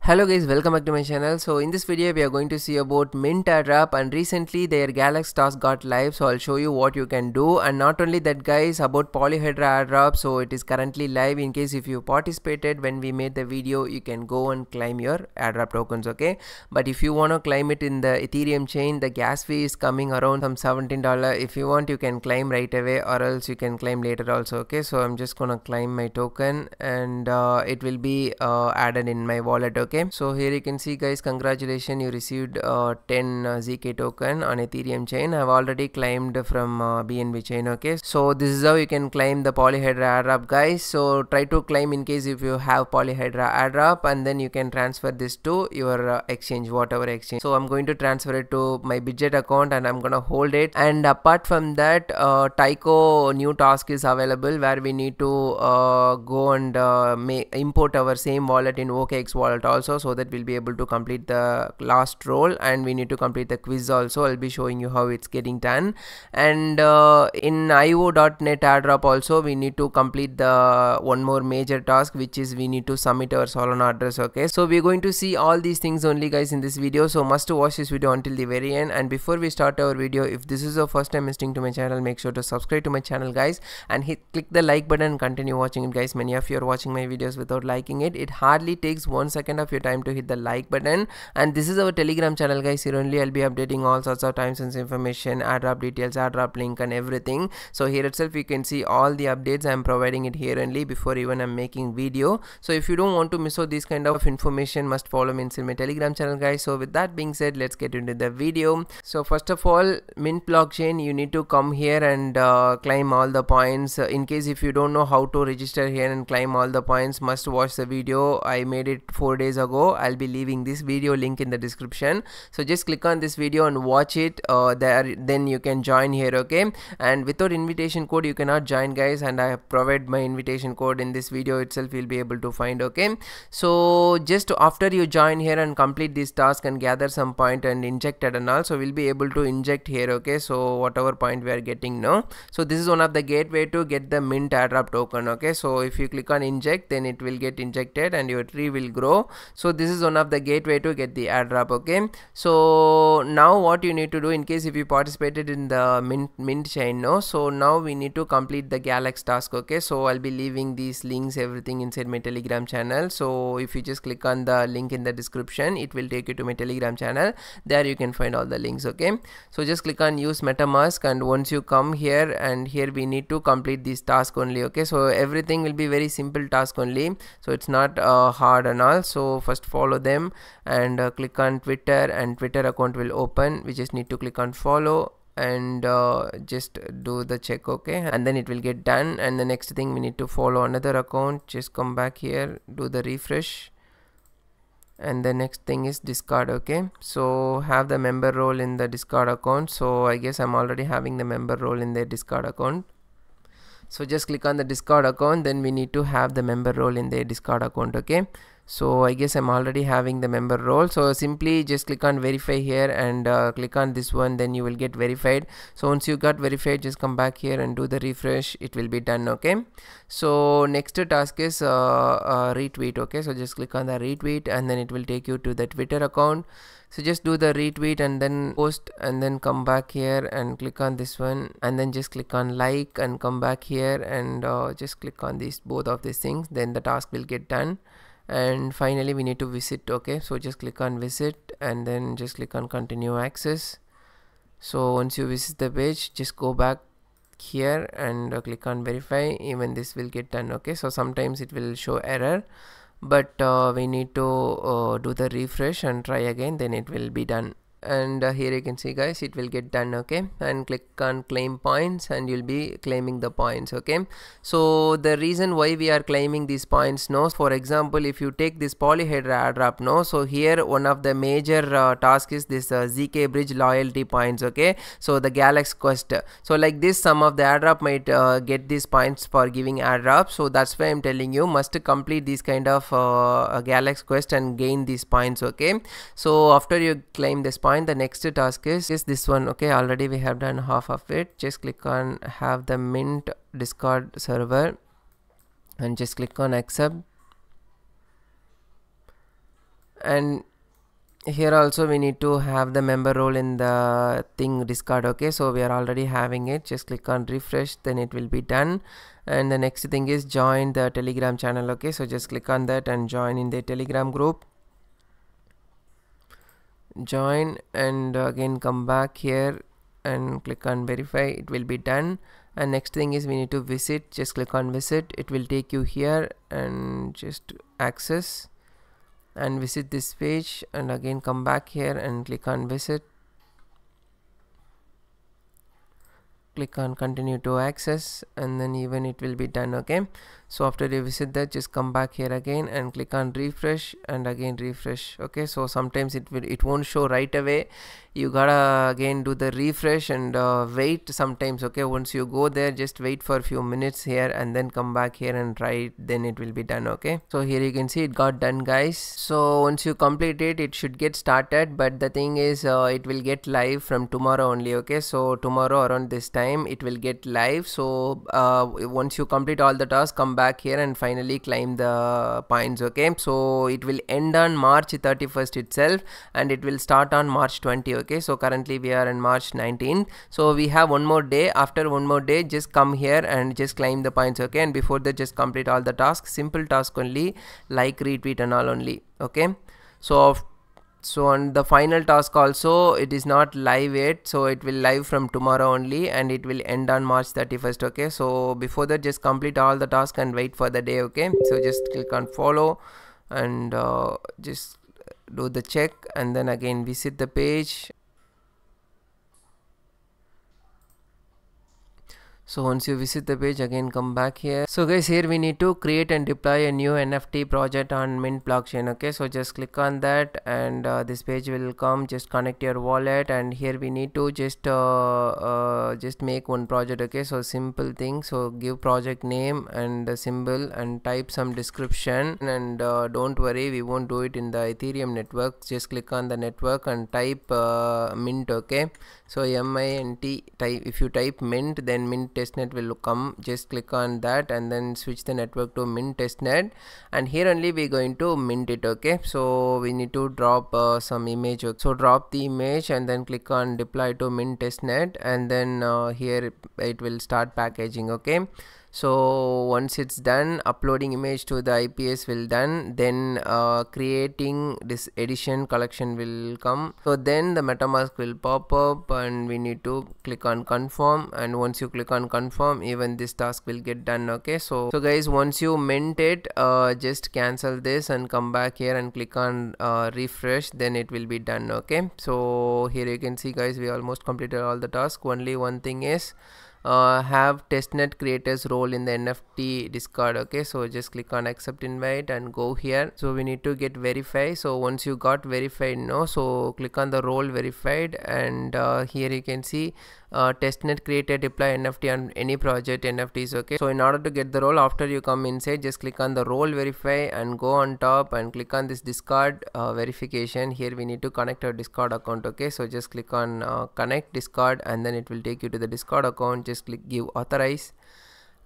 Hello guys, welcome back to my channel. So in this video we are going to see about MintAirdrop, and recently their Galaxy task got live, so I'll show you what you can do. And not only that guys, about Polyhedra airdrop, so it is currently live. In case if you participated when we made the video, you can go and claim your airdrop tokens, okay? But if you want to claim it in the Ethereum chain, the gas fee is coming around some $17. If you want, you can claim right away, or else you can claim later also, okay? So I'm just gonna claim my token, and it will be added in my wallet, okay? So here you can see guys, congratulations, you received 10 ZK token on Ethereum chain. I've already claimed from BNB chain, okay? So this is how you can claim the Polyhedra airdrop guys. So try to claim in case if you have Polyhedra airdrop, and then you can transfer this to your exchange, whatever exchange. So I'm going to transfer it to my budget account and I'm gonna hold it. And apart from that, Tyco new task is available where we need to go and import our same wallet in OKX wallet also, so that we'll be able to complete the last role, and we need to complete the quiz also. I'll be showing you how it's getting done. And in io.net airdrop also we need to complete the one more major task, which is we need to submit our Solana address, okay? So we're going to see all these things only guys in this video, so must watch this video until the very end. And before we start our video, if this is your first time listening to my channel, make sure to subscribe to my channel guys, and click the like button and continue watching it guys. Many of you are watching my videos without liking it. It hardly takes 1 second of your time to hit the like button. And this is our Telegram channel guys. Here only I'll be updating all sorts of time sense information, airdrop details, airdrop link and everything. So here itself you can see all the updates. I'm providing it here only before even I'm making video. So if you don't want to miss out this kind of information, must follow me in my Telegram channel guys. So with that being said, let's get into the video. So first of all, Mint blockchain, you need to come here and claim all the points. In case if you don't know how to register here and claim all the points, must watch the video. I made it 4 days ago. I'll be leaving this video link in the description, so just click on this video and watch it then you can join here, okay? And without invitation code you cannot join guys, and I have provided my invitation code in this video itself. You'll be able to find, okay? So just after you join here and complete this task and gather some point and inject it and all, so we'll be able to inject here, okay? So whatever point we are getting now, so this is one of the gateway to get the mint airdrop token, okay? So if you click on inject, then it will get injected and your tree will grow. So this is one of the gateway to get the airdrop, okay? So now what you need to do, in case if you participated in the mint chain, no, so now we need to complete the Galaxy task, okay? So I'll be leaving these links everything inside my Telegram channel. So if you just click on the link in the description, it will take you to my Telegram channel. There you can find all the links, okay? So just click on use MetaMask, and once you come here, and here we need to complete this task only, okay? So everything will be very simple task only, so it's not hard and all. So first follow them and click on Twitter, and Twitter account will open. We just need to click on follow and just do the check, okay? And then it will get done. And the next thing, we need to follow another account. Just come back here, do the refresh, and the next thing is Discord, okay? So have the member role in the Discord account. So I guess I'm already having the member role in the Discord account. So just click on the Discord account, then we need to have the member role in the Discord account, okay? So I guess I'm already having the member role. So simply just click on verify here and click on this one, then you will get verified. So once you got verified, just come back here and do the refresh. It will be done, okay? So next task is retweet, okay? So just click on the retweet, and then it will take you to the Twitter account. So just do the retweet and then post, and then come back here and click on this one, and then just click on like and come back here and just click on these both of these things, then the task will get done. And finally we need to visit, okay? So just click on visit and then just click on continue access. So once you visit the page, just go back here and click on verify. Even this will get done, okay? So sometimes it will show error, but we need to do the refresh and try again, then it will be done. And here you can see guys, it will get done, okay? And click on claim points, and you'll be claiming the points, okay? So the reason why we are claiming these points, no, for example, if you take this Polyhedra airdrop, no, so here one of the major task is this ZK bridge loyalty points, okay? So the Galaxy quest, so like this, some of the airdrop might get these points for giving airdrop. So that's why I'm telling you, must complete this kind of Galaxy quest and gain these points, okay? So after you claim this point, the next task is this one, okay? Already we have done half of it. Just click on have the mint Discord server and just click on accept, And here also we need to have the member role in the thing discard. Okay, so we are already having it. Just click on refresh, then it will be done. And the next thing is join the Telegram channel. Okay, so just click on that and join in the Telegram group. Join, and again come back here and click on verify. It will be done. And next thing is we need to visit. Just click on visit. It will take you here and just access and visit this page, and again come back here and click on visit. Click on continue to access, and then even it will be done. Okay, so after you visit that, just come back here again and click on refresh, and again refresh. Okay, so sometimes it won't show right away. You gotta again do the refresh and wait sometimes. Okay, once you go there, just wait for a few minutes here and then come back here and try it, then it will be done. Okay, so here you can see it got done, guys. So once you complete it, it should get started, but the thing is it will get live from tomorrow only. Okay, so tomorrow around this time it will get live. So once you complete all the tasks, come back here and finally claim the points. Okay, so it will end on March 31st itself, and it will start on March 20. Okay, so currently we are in March 19th, so we have one more day. After one more day, just come here and just claim the points. Okay, and before that, just complete all the tasks, simple task only, like, retweet and all only. Okay, so on the final task also, it is not live yet, so it will live from tomorrow only, and it will end on March 31st. Okay, so before that, just complete all the tasks and wait for the day. Okay, so just click on follow and just do the check, and then again visit the page. So once you visit the page, again come back here. So guys, here we need to create and deploy a new NFT project on Mint blockchain. Okay, so just click on that, and this page will come. Just connect your wallet, and here we need to just make one project. Okay, so simple thing. So give project name and the symbol and type some description, and don't worry, we won't do it in the Ethereum network. Just click on the network and type Mint. Okay, so MINT type. If you type Mint, then Mint testnet will come. Just click on that and then switch the network to Mint testnet, and here only we're going to mint it. Okay, so we need to drop some image. So drop the image and then click on deploy to Mint testnet, and then here it will start packaging. Okay, so once it's done, uploading image to the IPS will done, then creating this edition collection will come. So then the MetaMask will pop up, and we need to click on confirm, and once you click on confirm, even this task will get done. Okay, so guys, once you mint it, just cancel this and come back here and click on refresh, then it will be done. Okay, so here you can see, guys, we almost completed all the tasks. Only one thing is have testnet creators role in the NFT discard. Okay, so just click on accept invite and go here. So we need to get verified. So once you got verified, so click on the role verified, and here you can see testnet creator deploy NFT on any project NFTs. Okay, so in order to get the role, after you come inside, just click on the role verify and go on top and click on this discard verification. Here we need to connect our Discord account. Okay, so just click on connect Discord, and then it will take you to the Discord account. Just click give authorize,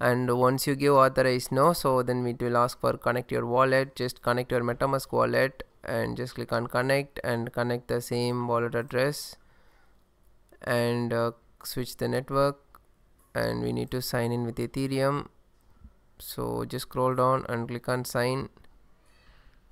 and once you give authorize so then it will ask for connect your wallet. Just connect your MetaMask wallet and just click on connect and connect the same wallet address, and switch the network, and we need to sign in with Ethereum. So just scroll down and click on sign,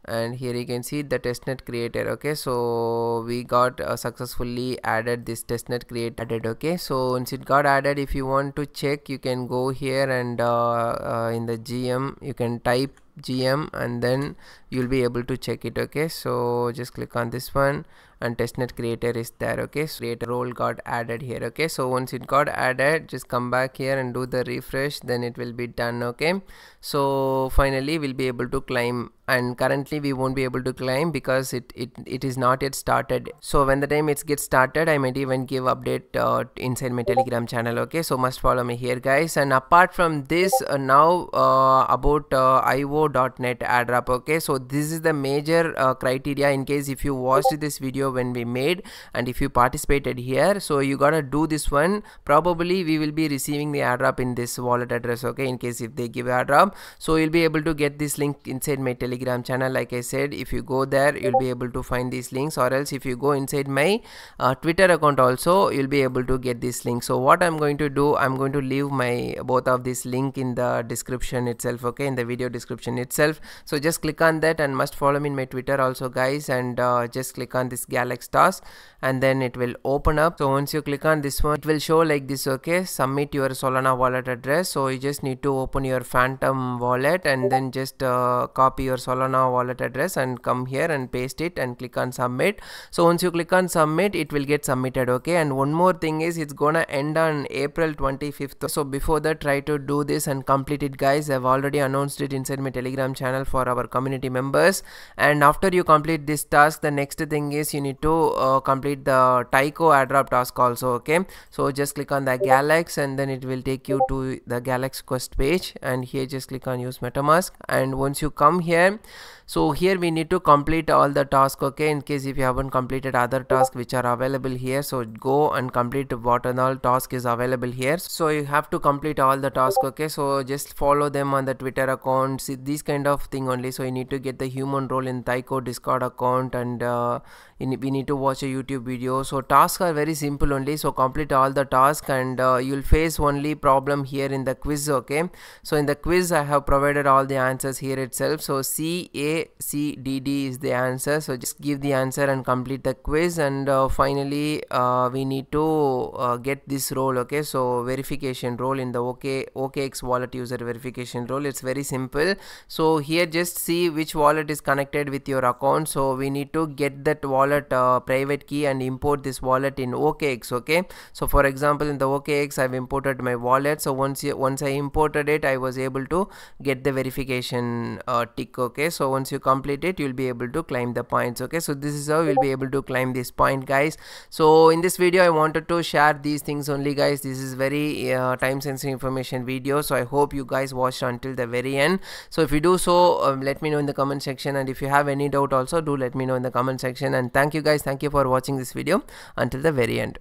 and here you can see the testnet creator. Okay, so we got successfully added this testnet create added. Okay, so once it got added, if you want to check, you can go here and in the GM you can type GM, and then you'll be able to check it. Okay, so just click on this one, and testnet creator is there. Okay, so creator role got added here. Okay, so once it got added, just come back here and do the refresh, then it will be done. Okay, so finally we'll be able to claim, and currently we won't be able to claim because it is not yet started. So when the time it gets started, I might even give update inside my Telegram channel. Okay, so must follow me here, guys. And apart from this, now about IO tyco.net airdrop. Okay, so this is the major criteria in case if you watched this video when we made and if you participated here, so you gotta do this one. Probably we will be receiving the airdrop in this wallet address. Okay, in case if they give airdrop, so you'll be able to get this link inside my Telegram channel. Like I said, if you go there, you'll be able to find these links, or else if you go inside my Twitter account also, you'll be able to get this link. So what I'm going to do, I'm going to leave my both of this link in the description itself. Okay, in the video description itself. So just click on that and must follow me in my Twitter also, guys, and just click on this Galaxy task and then it will open up. So once you click on this one, it will show like this. Okay, submit your Solana wallet address. So you just need to open your Phantom wallet and then just copy your Solana wallet address and come here and paste it and click on submit. So once you click on submit, it will get submitted. Okay, and one more thing is it's gonna end on April 25th. So before that, try to do this and complete it, guys. I've already announced it inside my Telegram channel for our community members. And after you complete this task, the next thing is you need to complete the Tyco airdrop task also. Okay, so just click on the Galaxy and then it will take you to the Galaxy quest page, and here just click on use MetaMask. And once you come here, so here we need to complete all the tasks. Okay, in case if you haven't completed other tasks which are available here, so go and complete what and all task is available here. So you have to complete all the tasks. Okay, so just follow them on the Twitter account, see these kind of thing only. So you need to get the human role in Tyco Discord account, and we need to watch a YouTube video. So tasks are very simple only, so complete all the tasks, and you'll face only problem here in the quiz. Okay, so in the quiz I have provided all the answers here itself. So CACDD is the answer, so just give the answer and complete the quiz. And finally we need to get this role. Okay, so verification role in the OKX wallet user verification role. It's very simple. So here just see which wallet is connected with your account. So we need to get that wallet private key and import this wallet in OKX. Okay, so for example in the OKX I've imported my wallet. So once I imported it, I was able to get the verification tick. Okay, so once you complete it, you'll be able to claim the points. Okay, so this is how you'll be able to claim this point, guys. So in this video I wanted to share these things only, guys. This is very time sensitive information video, so I hope you guys watched until the very end. So if you do so, let me know in the comment section, and if you have any doubt also, do let me know in the comment section. And thank you, guys. Thank you for watching this video until the very end.